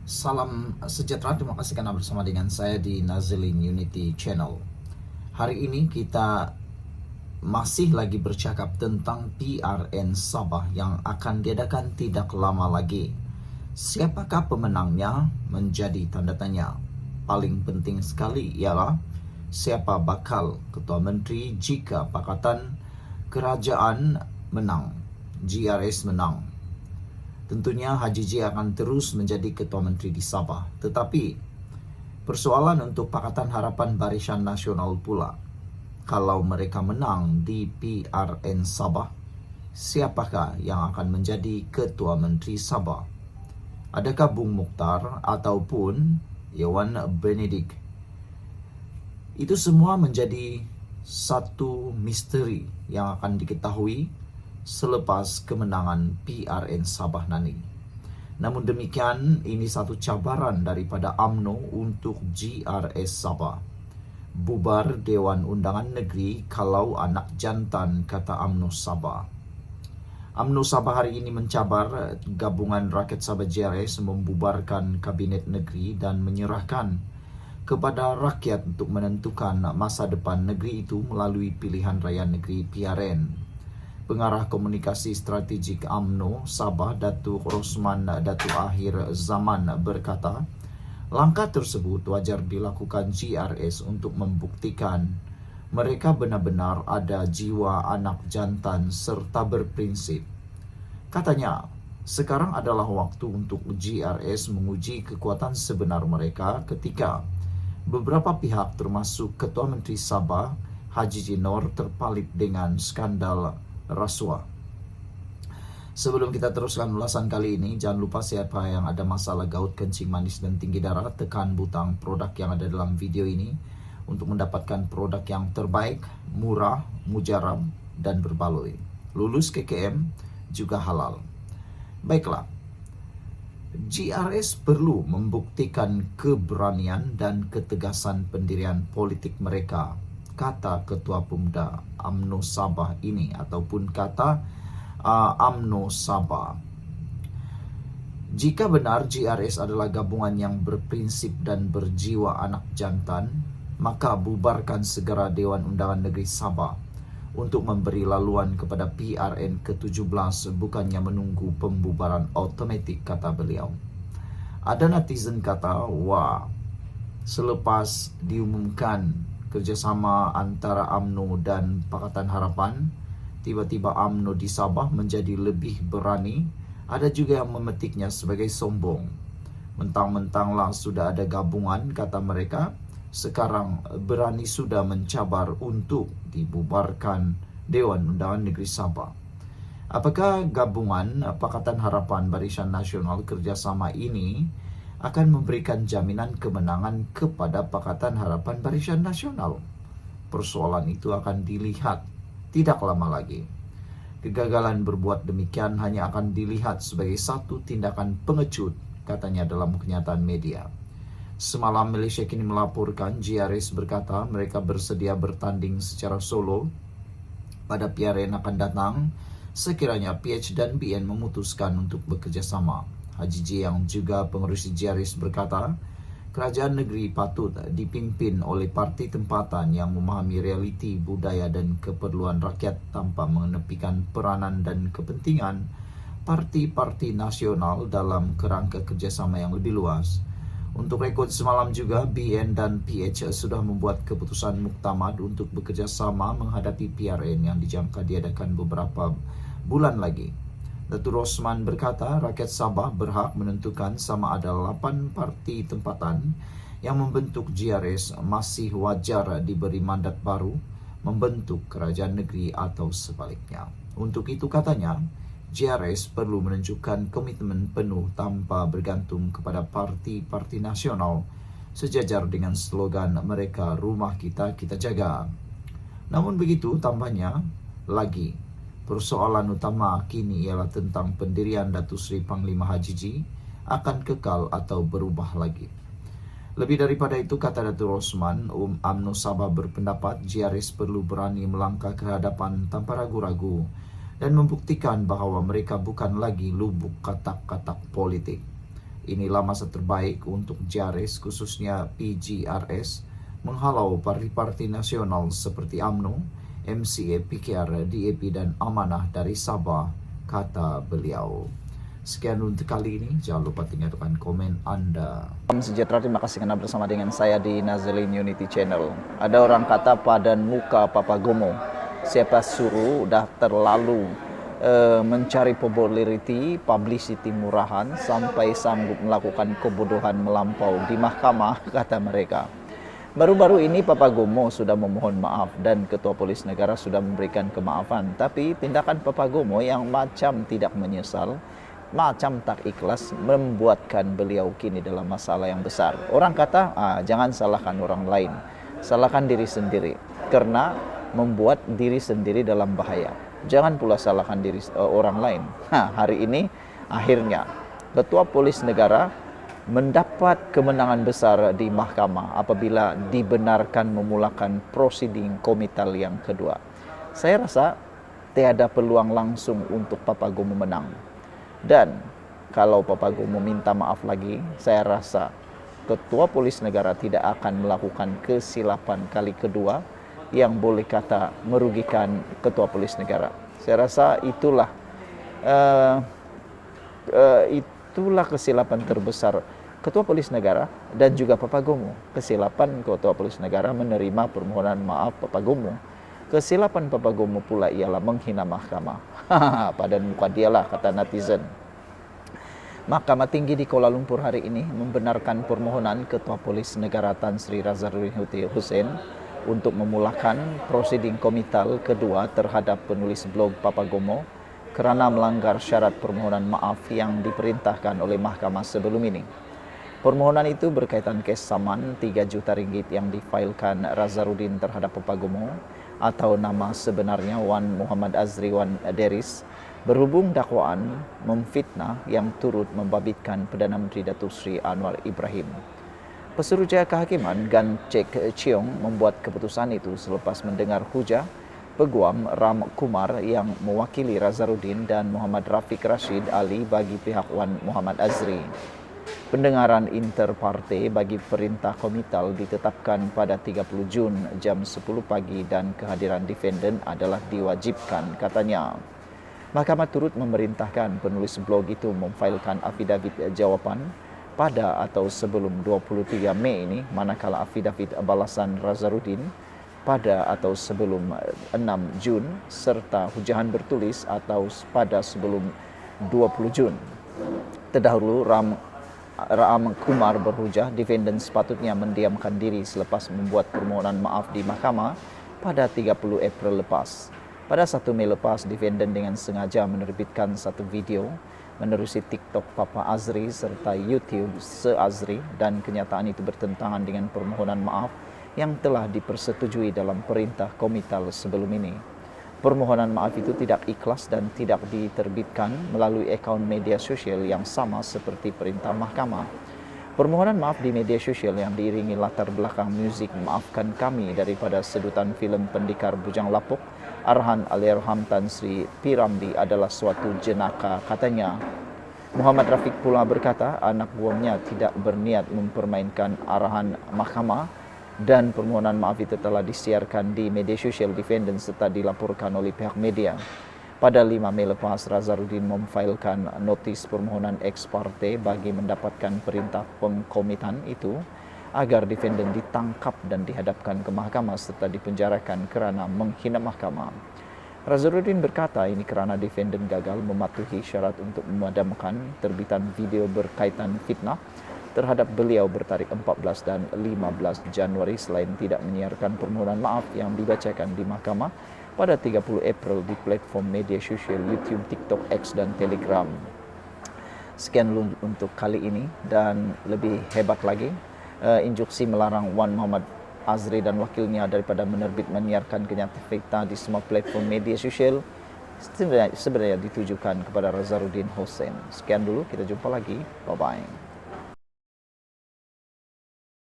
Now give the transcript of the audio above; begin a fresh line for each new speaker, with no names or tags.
Salam sejahtera, terima kasih karena bersama dengan saya di Nazilin Unity Channel. Hari ini kita masih lagi bercakap tentang PRN Sabah yang akan diadakan tidak lama lagi. Siapakah pemenangnya menjadi tanda tanya. Paling penting sekali ialah siapa bakal Ketua Menteri jika Pakatan Kerajaan menang, GRS menang. Tentunya Haji J akan terus menjadi Ketua Menteri di Sabah. Tetapi persoalan untuk Pakatan Harapan Barisan Nasional pula. Kalau mereka menang di PRN Sabah, siapakah yang akan menjadi Ketua Menteri Sabah? Adakah Bung Mukhtar ataupun Iwan Benedik? Itu semua menjadi satu misteri yang akan diketahui selepas kemenangan PRN Sabah nanti. Namun demikian, ini satu cabaran daripada UMNO untuk GRS Sabah. Bubar Dewan Undangan Negeri kalau anak jantan, kata UMNO Sabah. UMNO Sabah hari ini mencabar gabungan rakyat Sabah GRS membubarkan Kabinet Negeri dan menyerahkan kepada rakyat untuk menentukan masa depan negeri itu melalui pilihan raya negeri PRN. Pengarah Komunikasi Strategik UMNO Sabah, Datuk Rosman Datuk Akhir Zaman berkata, langkah tersebut wajar dilakukan GRS untuk membuktikan mereka benar-benar ada jiwa anak jantan serta berprinsip. Katanya, sekarang adalah waktu untuk GRS menguji kekuatan sebenar mereka ketika beberapa pihak termasuk Ketua Menteri Sabah, Haji J Noor terpalit dengan skandal rasuah. Sebelum kita teruskan ulasan kali ini, jangan lupa siapa yang ada masalah gout, kencing manis, dan tinggi darah, tekan butang produk yang ada dalam video ini untuk mendapatkan produk yang terbaik, murah, mujarab, dan berbaloi. Lulus KKM, juga halal. Baiklah, GRS perlu membuktikan keberanian dan ketegasan pendirian politik mereka, kata Ketua Pemuda UMNO Sabah ini, ataupun kata UMNO Sabah. Jika benar GRS adalah gabungan yang berprinsip dan berjiwa anak jantan, maka bubarkan segera Dewan Undangan Negeri Sabah untuk memberi laluan kepada PRN ke-17, bukannya menunggu pembubaran otomatik, kata beliau. Ada netizen kata, wah, selepas diumumkan kerjasama antara UMNO dan Pakatan Harapan, tiba-tiba UMNO di Sabah menjadi lebih berani. Ada juga yang memetiknya sebagai sombong. Mentang-mentanglah sudah ada gabungan, kata mereka, sekarang berani sudah mencabar untuk dibubarkan Dewan Undangan Negeri Sabah. Apakah gabungan Pakatan Harapan Barisan Nasional kerjasama ini akan memberikan jaminan kemenangan kepada Pakatan Harapan Barisan Nasional? Persoalan itu akan dilihat tidak lama lagi. Kegagalan berbuat demikian hanya akan dilihat sebagai satu tindakan pengecut, katanya dalam kenyataan media. Semalam Malaysia kini melaporkan GRS berkata mereka bersedia bertanding secara solo pada PRN akan datang sekiranya PH dan BN memutuskan untuk bekerja sama. Haji J yang juga pengurus GRS berkata, kerajaan negeri patut dipimpin oleh parti tempatan yang memahami realiti budaya dan keperluan rakyat tanpa menepikan peranan dan kepentingan parti-parti nasional dalam kerangka kerjasama yang lebih luas. Untuk rekod semalam juga, BN dan PH sudah membuat keputusan muktamad untuk bekerja sama menghadapi PRN yang dijangka diadakan beberapa bulan lagi. Datuk Rosman berkata, rakyat Sabah berhak menentukan sama ada 8 parti tempatan yang membentuk GRS masih wajar diberi mandat baru membentuk kerajaan negeri atau sebaliknya. Untuk itu, katanya, GRS perlu menunjukkan komitmen penuh tanpa bergantung kepada parti-parti nasional sejajar dengan slogan mereka, rumah kita, kita jaga. Namun begitu, tambahnya lagi, persoalan utama kini ialah tentang pendirian Datuk Seri Panglima Haji J akan kekal atau berubah lagi. Lebih daripada itu, kata Datuk Rosman, UMNO Sabah berpendapat GRS perlu berani melangkah ke hadapan tanpa ragu-ragu dan membuktikan bahawa mereka bukan lagi lubuk katak-katak politik. Inilah masa terbaik untuk JARES, khususnya PGRS, menghalau parti-parti nasional seperti UMNO, MCA, PKR, DAP, dan Amanah dari Sabah, kata beliau. Sekian untuk kali ini, jangan lupa tinggalkan komen Anda. Salam sejahtera, terima kasih karena bersama dengan saya di Nazalin Unity Channel. Ada orang kata padan muka Papa Gomo, siapa suruh dah terlalu mencari popularity, publicity murahan sampai sanggup melakukan kebodohan melampau di mahkamah, kata mereka. Baru-baru ini Papa Gomo sudah memohon maaf dan Ketua Polis Negara sudah memberikan kemaafan. Tapi tindakan Papa Gomo yang macam tidak menyesal, macam tak ikhlas, membuatkan beliau kini dalam masalah yang besar. Orang kata, jangan salahkan orang lain, salahkan diri sendiri, karena membuat diri sendiri dalam bahaya. Jangan pula salahkan diri orang lain. Hari ini akhirnya Ketua Polis Negara mendapat kemenangan besar di mahkamah apabila dibenarkan memulakan prosiding komital yang kedua. Saya rasa tiada peluang langsung untuk Papa Gomo menang. Dan kalau Papa Gomo minta maaf lagi, saya rasa Ketua Polis Negara tidak akan melakukan kesilapan kali kedua yang boleh kata merugikan Ketua Polis Negara. Saya rasa itulah kesilapan terbesar Ketua Polis Negara dan juga Papa Gomo. Kesilapan Ketua Polis Negara menerima permohonan maaf Papa Gomo. Kesilapan Papa Gomo pula ialah menghina mahkamah. Padan muka dialah, kata netizen. Mahkamah Tinggi di Kuala Lumpur hari ini membenarkan permohonan Ketua Polis Negara Tan Sri Razaruddin Hussein untuk memulakan prosiding komital kedua terhadap penulis blog Papa Gomo kerana melanggar syarat permohonan maaf yang diperintahkan oleh mahkamah sebelum ini. Permohonan itu berkaitan kes saman 3 juta ringgit yang difailkan Razaruddin terhadap Papa Gomo atau nama sebenarnya Wan Muhammad Azri Wan Deris berhubung dakwaan memfitnah yang turut membabitkan Perdana Menteri Datuk Seri Anwar Ibrahim. Pesuruhjaya Kehakiman Gan Chek Chiong membuat keputusan itu selepas mendengar hujah peguam Ram Kumar yang mewakili Razaruddin dan Muhammad Rafiq Rashid Ali bagi pihak Wan Muhammad Azri. Pendengaran interparti bagi perintah komital ditetapkan pada 30 Jun jam 10 pagi dan kehadiran defendant adalah diwajibkan, katanya. Mahkamah turut memerintahkan penulis blog itu memfailkan afidavit jawapan pada atau sebelum 23 Mei ini, manakala afidavit balasan Razaruddin pada atau sebelum 6 Jun serta hujahan bertulis atau pada sebelum 20 Jun. Terdahulu Ram Kumar berhujah defendant sepatutnya mendiamkan diri selepas membuat permohonan maaf di mahkamah pada 30 April lepas. Pada 1 Mei lepas, defendant dengan sengaja menerbitkan satu video menerusi TikTok Papa Azri serta YouTube Se-Azri dan kenyataan itu bertentangan dengan permohonan maaf yang telah dipersetujui dalam perintah komital sebelum ini. Permohonan maaf itu tidak ikhlas dan tidak diterbitkan melalui akaun media sosial yang sama seperti perintah mahkamah. Permohonan maaf di media sosial yang diiringi latar belakang muzik Maafkan Kami daripada sedutan filem Pendekar Bujang Lapuk, arahan Allahyarham Tan Sri P. Ramlee adalah suatu jenaka, katanya. Muhammad Rafiq pula berkata anak buahnya tidak berniat mempermainkan arahan mahkamah dan permohonan maaf itu telah disiarkan di media sosial defendant serta dilaporkan oleh pihak media. Pada 5 Mei lepas, Razaruddin memfailkan notis permohonan ex parte bagi mendapatkan perintah pengkomitan itu agar defendant ditangkap dan dihadapkan ke mahkamah serta dipenjarakan kerana menghina mahkamah. Razaruddin berkata ini kerana defendant gagal mematuhi syarat untuk memadamkan terbitan video berkaitan fitnah terhadap beliau bertarikh 14 dan 15 Januari selain tidak menyiarkan permohonan maaf yang dibacakan di mahkamah pada 30 April di platform media sosial YouTube, TikTok, X dan Telegram. Sekian untuk kali ini dan lebih hebat lagi, instruksi melarang Wan Muhammad Azri dan wakilnya daripada menyiarkan kenyataan fakta di semua platform media sosial sebenarnya ditujukan kepada Razaruddin Hussein. Sekian dulu, kita jumpa lagi. Bye-bye.